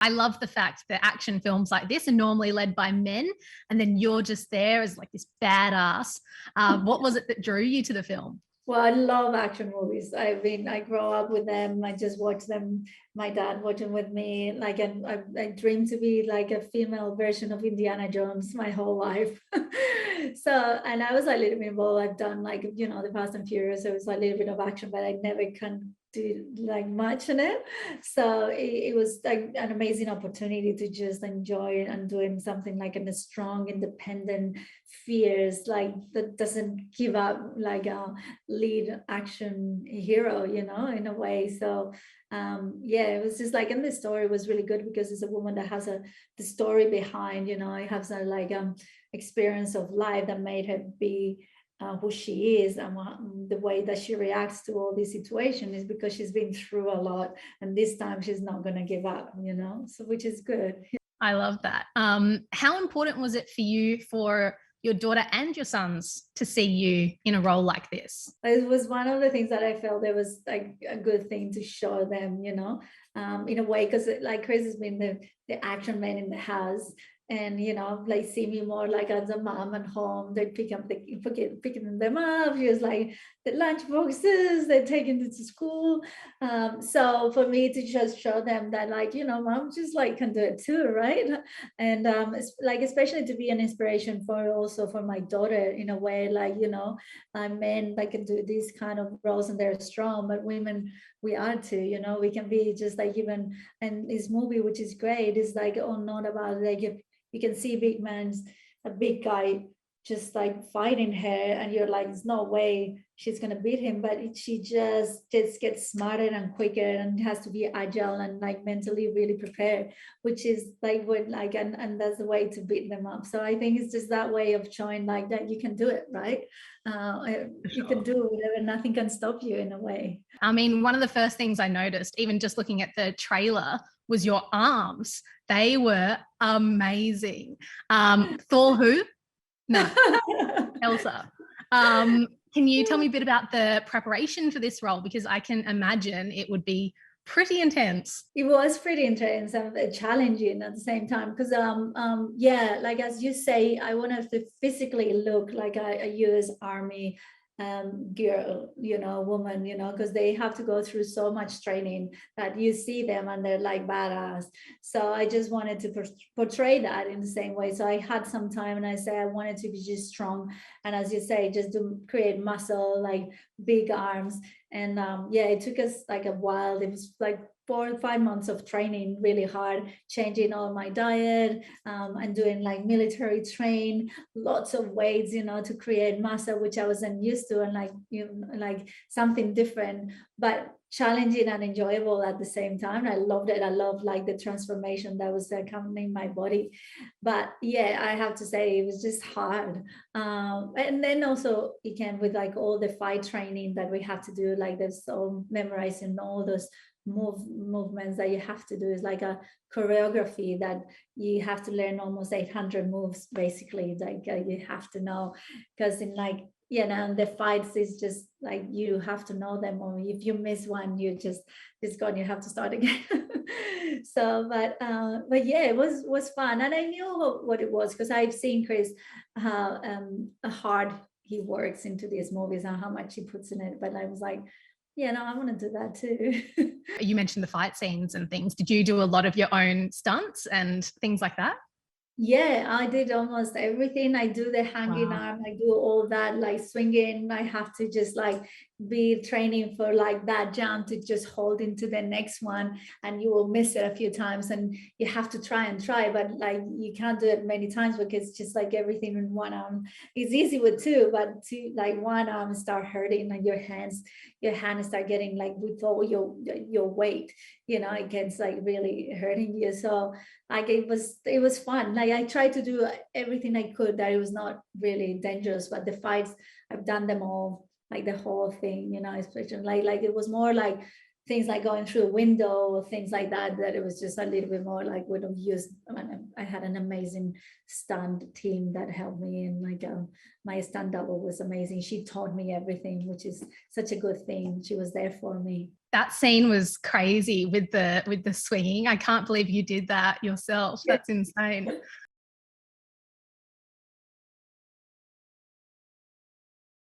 I love the fact that action films like this are normally led by men, and then you're just there as like this badass. What was it that drew you to the film? Well, I love action movies. I mean, I grow up with them. I just watch them. My dad watched them with me. Like, and I dream to be like a female version of Indiana Jones my whole life. So, and I was a little bit involved. I've done like, the Fast and Furious. It was a little bit of action, but I never can do like much in it. So it was like an amazing opportunity to just enjoy and doing something like in a strong, independent, fierce, like that doesn't give up, like a lead action hero, in a way. So yeah, it was just like, and the story was really good because it's a woman that has the story behind, it has a like experience of life that made her be who she is, and the way that she reacts to all these situations is because she's been through a lot, and this time she's not going to give up, so which is good. I love that. How important was it for you for your daughter and your sons to see you in a role like this? It was one of the things that I felt it was like a good thing to show them, in a way, because like Chris has been the action man in the house, and like see me more like as a mom at home. They picking them up. She was like the lunch boxes, they're taking it to school. So for me to just show them that, like, mom just like can do it too, right? And it's like, especially to be an inspiration for also for my daughter in a way, like, men that can do these kind of roles and they're strong, but women, we are too, we can be just like, even, and this movie, which is great, is like, oh, not about like, if you can see a big guy just like fighting her, and you're like, there's no way she's gonna beat him, but she just gets smarter and quicker and has to be agile and like mentally really prepared, which is like what like, and that's the way to beat them up. So I think it's just that way of showing like that you can do it, right? You can do whatever, nothing can stop you in a way. I mean, one of the first things I noticed, even just looking at the trailer, was your arms. They were amazing. Thor who? No, Elsa. Can you tell me a bit about the preparation for this role? Because I can imagine it would be pretty intense. It was pretty intense and challenging at the same time, because yeah, like as you say, I wanted to physically look like a US Army girl, woman, because they have to go through so much training that you see them and they're like badass. So I just wanted to portray that in the same way. So I had some time, and I say I wanted to be just strong, and as you say, just to create muscle, like big arms. And yeah, it took us like a while. It was like 4 or 5 months of training, really hard, changing all my diet, and doing like military train, lots of weights, to create muscle, which I wasn't used to, and like, like something different, but challenging and enjoyable at the same time. I loved it. I loved like the transformation that was accompanying my body. But yeah, I have to say it was just hard. And then also again with like all the fight training that we have to do, like there's so memorizing all those movements that you have to do, is like a choreography that you have to learn almost 800 moves basically, like you have to know, because in like, and the fights is just like you have to know them, or if you miss one, you just it's gone, you have to start again. So but yeah, it was fun, and I knew what it was because I've seen Chris how hard he works into these movies and how much he puts in it, but I was like, yeah, no, I want to do that too. You mentioned the fight scenes and things. Did you do a lot of your own stunts and things like that? Yeah, I did almost everything. I do the hanging Wow. arm, I do all that, like swinging. I have to just like be training for like that jump to just hold into the next one, and you will miss it a few times, and you have to try and try, but like you can't do it many times because just like everything in one arm is easy with two, but two, like one arm start hurting, and your hands start getting like with all your weight, it gets like really hurting you. So like it was fun. Like I tried to do everything I could that it was not really dangerous, but the fights, I've done them all, like the whole thing, especially like it was more like things like going through a window or things like that, that it was just a little bit more like we don't use I had an amazing stunt team that helped me, and like my stunt double was amazing. She taught me everything, which is such a good thing. She was there for me. That scene was crazy with the swinging. I can't believe you did that yourself. That's insane.